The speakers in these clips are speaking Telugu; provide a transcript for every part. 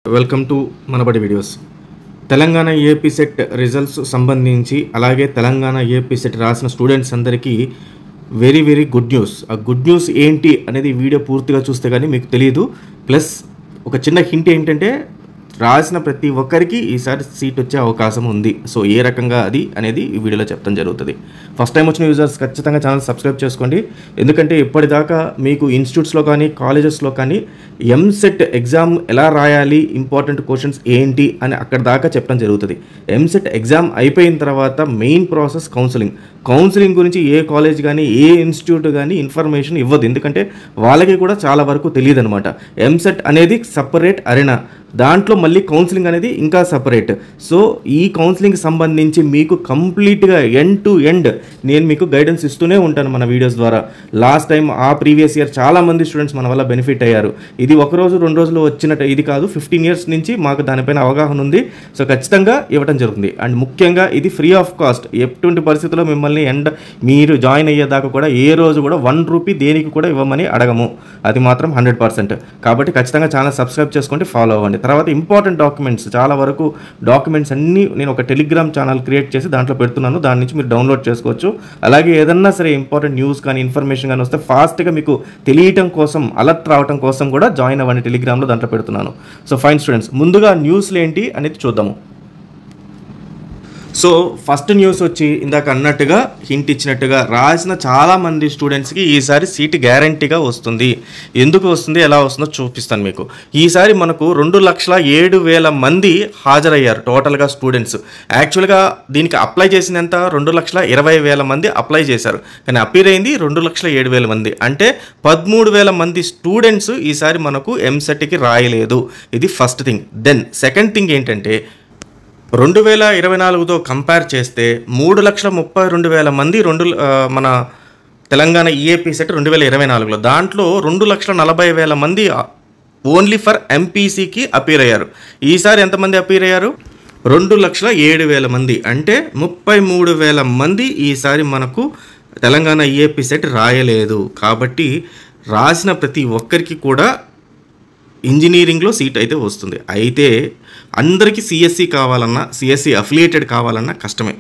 Welcome to Manabadi videos. Telangana AP set results సంబంధించి అలాగే తెలంగాణ ఏపీ సెట్ రాసిన స్టూడెంట్స్ అందరికీ వెరీ గుడ్ న్యూస్. ఆ గుడ్ న్యూస్ ఏంటి అనేది వీడియో పూర్తిగా చూస్తే కానీ మీకు తెలియదు. ప్లస్ ఒక చిన్న హింట్ ఏంటంటే రాసిన ప్రతి ఒక్కరికి ఈసారి సీట్ వచ్చే అవకాశం ఉంది. సో ఏ రకంగా అది అనేది ఈ వీడియోలో చెప్తాం జరుగుతుంది. ఫస్ట్ టైం వచ్చిన యూజర్స్ ఖచ్చితంగా ఛానల్ సబ్స్క్రైబ్ చేసుకోండి. ఎందుకంటే ఇప్పటిదాకా మీకు ఇన్స్టిట్యూట్స్లో కానీ కాలేజెస్లో కానీ ఎంసెట్ ఎగ్జామ్ ఎలా రాయాలి, ఇంపార్టెంట్ క్వశ్చన్స్ ఏంటి అని అక్కడ దాకా చెప్పడం జరుగుతుంది. ఎంసెట్ ఎగ్జామ్ అయిపోయిన తర్వాత మెయిన్ ప్రాసెస్ కౌన్సిలింగ్ గురించి ఏ కాలేజ్ కానీ ఏ ఇన్స్టిట్యూట్ కానీ ఇన్ఫర్మేషన్ ఇవ్వదు. ఎందుకంటే వాళ్ళకి కూడా చాలా వరకు తెలియదు అనమాట. ఎంసెట్ అనేది సపరేట్ అరెనా, దాంట్లో మళ్ళీ కౌన్సిలింగ్ అనేది ఇంకా సపరేట్. సో ఈ కౌన్సిలింగ్ సంబంధించి మీకు కంప్లీట్గా ఎండ్ టు ఎండ్ నేను మీకు గైడెన్స్ ఇస్తూనే ఉంటాను మన వీడియోస్ ద్వారా. లాస్ట్ టైం ఆ ప్రీవియస్ ఇయర్ చాలామంది స్టూడెంట్స్ మన వల్ల బెనిఫిట్ అయ్యారు. ఇది ఒక రోజు 2 రోజులు వచ్చినట్టు ఇది కాదు, 15 years నుంచి మాకు దానిపైన అవగాహన ఉంది. సో ఖచ్చితంగా ఇవ్వడం జరుగుతుంది. అండ్ ముఖ్యంగా ఇది ఫ్రీ ఆఫ్ కాస్ట్. ఎటువంటి పరిస్థితుల్లో మిమ్మల్ని మీరు జాయిన్ అయ్యేదాకా కూడా ఏ రోజు కూడా 1 రూపీ దేనికి కూడా ఇవ్వమని అడగము. అది మాత్రం 100%. కాబట్టి ఖచ్చితంగా ఛానల్ సబ్స్క్రైబ్ చేసుకోండి, ఫాలో అవ్వండి. తర్వాత ఇంపార్టెంట్ డాక్యుమెంట్స్, చాలా వరకు డాక్యుమెంట్స్ అన్నీ నేను ఒక టెలిగ్రామ్ ఛానల్ క్రియేట్ చేసి దాంట్లో పెడుతున్నాను. దాని నుంచి మీరు డౌన్లోడ్ చేసుకోవచ్చు. అలాగే ఏదన్నా సరే ఇంపార్టెంట్ న్యూస్ కానీ ఇన్ఫర్మేషన్ కానీ వస్తే ఫాస్ట్గా మీకు తెలియటం కోసం, అలర్ట్ రావడం కోసం కూడా జాయిన్ అవ్వండి టెలిగ్రామ్లో, దాంట్లో పెడుతున్నాను. సో ఫైన్ స్టూడెంట్స్, ముందుగా న్యూస్లు ఏంటి అనేది చూద్దాము. సో ఫస్ట్ న్యూస్ వచ్చి ఇందాక అన్నట్టుగా హింట్ ఇచ్చినట్టుగా రాసిన చాలామంది స్టూడెంట్స్కి ఈసారి సీట్ గ్యారంటీగా వస్తుంది. ఎందుకు వస్తుంది, ఎలా వస్తుందో చూపిస్తాను మీకు. ఈసారి మనకు 2,07,000 మంది హాజరయ్యారు టోటల్గా స్టూడెంట్స్. యాక్చువల్గా దీనికి అప్లై చేసినంత 2,20,000 మంది అప్లై చేశారు, కానీ అపీర్ అయింది 2,07,000 మంది. అంటే 13,000 మంది స్టూడెంట్స్ ఈసారి మనకు ఎంసెట్కి రాయలేదు. ఇది first thing. Then second thing ఏంటంటే 2024తో కంపేర్ చేస్తే 3,32,000 మంది మన తెలంగాణ ఈఏపీ సెట్ 2024లో, దాంట్లో 2,40,000 మంది ఓన్లీ ఫర్ ఎంపీసీకి అపీర్ అయ్యారు. ఈసారి ఎంతమంది అపీర్ అయ్యారు? 2,07,000 మంది. అంటే 33,000 మంది ఈసారి మనకు తెలంగాణ ఈఏపీ సెట్ రాయలేదు. కాబట్టి రాసిన ప్రతి ఒక్కరికి కూడా ఇంజనీరింగ్లో సీట్ అయితే వస్తుంది. అయితే అందరికీ సిఎస్సి కావాలన్నా, సిఎస్సి అఫిలియేటెడ్ కావాలన్నా కష్టమే.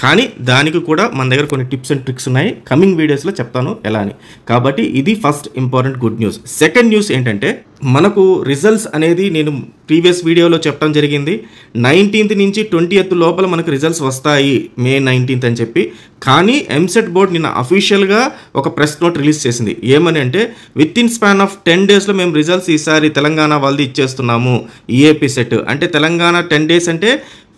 కానీ దానికి కూడా మన దగ్గర కొన్ని టిప్స్ అండ్ ట్రిక్స్ ఉన్నాయి. కమింగ్ వీడియోస్లో చెప్తాను ఎలా అని. కాబట్టి ఇది first important good news. Second news ఏంటంటే మనకు రిజల్ట్స్ అనేది నేను ప్రీవియస్ వీడియోలో చెప్పడం జరిగింది. 19th నుంచి 20th లోపల మనకు రిజల్ట్స్ వస్తాయి, May 19th అని చెప్పి. కానీ ఎంసెట్ బోర్డ్ నిన్న అఫీషియల్గా ఒక ప్రెస్ నోట్ రిలీజ్ చేసింది. ఏమని అంటే విత్ ఇన్ స్పాన్ ఆఫ్ 10 daysలో మేము రిజల్ట్స్ ఈసారి తెలంగాణ వాళ్ళది ఇచ్చేస్తున్నాము. ఈఏపీ సెట్ అంటే తెలంగాణ 10 days అంటే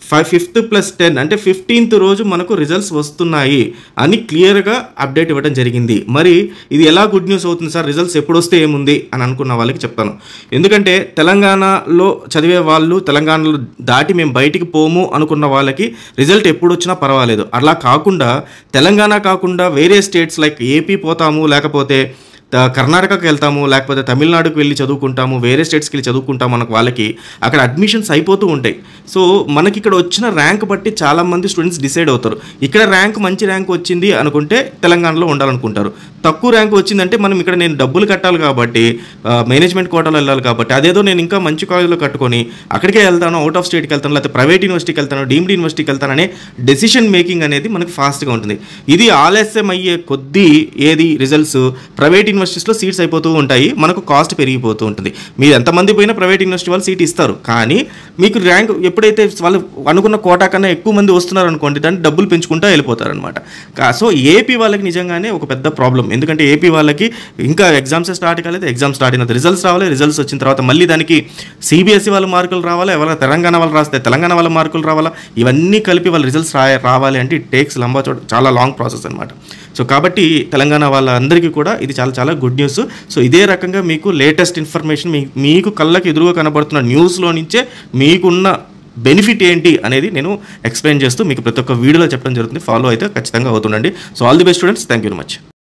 5th + 10 అంటే 15th రోజు మనకు రిజల్ట్స్ వస్తున్నాయి అని క్లియర్గా అప్డేట్ ఇవ్వడం జరిగింది. మరి ఇది ఎలా గుడ్ న్యూస్ అవుతుంది సార్, రిజల్ట్స్ ఎప్పుడు వస్తే ఏముంది అని అనుకున్న వాళ్ళకి చెప్తాను. ఎందుకంటే తెలంగాణలో చదివే వాళ్ళు, తెలంగాణలో దాటి మేము బయటికి పోము అనుకున్న వాళ్ళకి రిజల్ట్ ఎప్పుడు వచ్చినా పర్వాలేదు. అలా కాకుండా తెలంగాణ కాకుండా వేరే స్టేట్స్ లైక్ ఏపీ పోతాము, లేకపోతే కర్ణాటకకి వెళ్తాము, లేకపోతే తమిళనాడుకు వెళ్ళి చదువుకుంటాము, వేరే స్టేట్స్కి వెళ్ళి చదువుకుంటాము మనకు వాళ్ళకి అక్కడ అడ్మిషన్స్ అయిపోతూ ఉంటాయి. సో మనకి ఇక్కడ వచ్చిన ర్యాంక్ బట్టి చాలామంది స్టూడెంట్స్ డిసైడ్ అవుతారు. ఇక్కడ మంచి ర్యాంక్ వచ్చింది అనుకుంటే తెలంగాణలో ఉండాలనుకుంటారు. తక్కువ ర్యాంక్ వచ్చిందంటే మనం ఇక్కడ నేను డబ్బులు కట్టాలి కాబట్టి మేనేజ్మెంట్ కోటాలో వెళ్ళాలి కాబట్టి అదేదో నేను ఇంకా మంచి కాలేజ్లో కట్టుకొని అక్కడికే వెళ్తాను, అవుట్ ఆఫ్ స్టేట్కి వెళ్తాను, లేకపోతే ప్రైవేట్ యూనివర్సిటీకి వెళ్తాను, డీమ్డ్ యూనివర్సిటీకి వెళ్తాను అనే డెసిషన్ మేకింగ్ అనేది మనకు ఫాస్ట్గా ఉంటుంది. ఇది ఆలస్యం అయ్యే కొద్దీ ఏది రిజల్ట్స్ ప్రైవేట్ యూనివర్సిటీస్లో సీట్స్ అయిపోతూ ఉంటాయి, మనకు కాస్ట్ పెరిగిపోతూ ఉంటుంది. మీరు ఎంతమంది పోయినా ప్రైవేట్ యూనివర్సిటీ వాళ్ళు సీట్ ఇస్తారు, కానీ మీకు ర్యాంక్ ఎప్పుడైతే వాళ్ళు అనుకున్న కోటా కన్నా ఎక్కువ మంది వస్తున్నారు అనుకోండి, దాన్ని డబ్బులు పెంచుకుంటూ వెళ్ళిపోతారనమాట. సో ఏపీ వాళ్ళకి నిజంగానే ఒక పెద్ద ప్రాబ్లం. ఎందుకంటే ఏపీ వాళ్ళకి ఇంకా ఎగ్జామ్స్ స్టార్ట్ కాలేదు, ఎగ్జామ్స్ స్టార్ట్ అయిన రిజల్ట్స్ రావాలి, రిజల్ట్స్ వచ్చిన తర్వాత మళ్ళీ దానికి సిబిఎస్ఈ వాళ్ళ మార్కులు రావాలి, ఎవరైనా తెలంగాణ వాళ్ళు రాస్తే తెలంగాణ వాళ్ళ మార్కులు రావాలా, ఇవన్నీ కలిపి వాళ్ళ రిజల్ట్స్ రావాలి అంటే ఇట్ టేక్స్ చాలా లాంగ్ ప్రాసెస్ అనమాట. సో కాబట్టి తెలంగాణ వాళ్ళందరికీ కూడా ఇది చాలా గుడ్ న్యూస్. సో ఇదే రకంగా మీకు లేటెస్ట్ ఇన్ఫర్మేషన్ మీకు కళ్ళకి ఎదురుగా కనబడుతున్న న్యూస్లో నుంచే మీకున్న బెనిఫిట్ ఏంటి అనేది నేను ఎక్స్ప్లెయిన్ చేస్తూ మీకు ప్రతి ఒక్క వీడియోలో చెప్పడం జరుగుతుంది. ఫాలో అయితే ఖచ్చితంగా అవుతుండండి. So all the best students, thank you very much.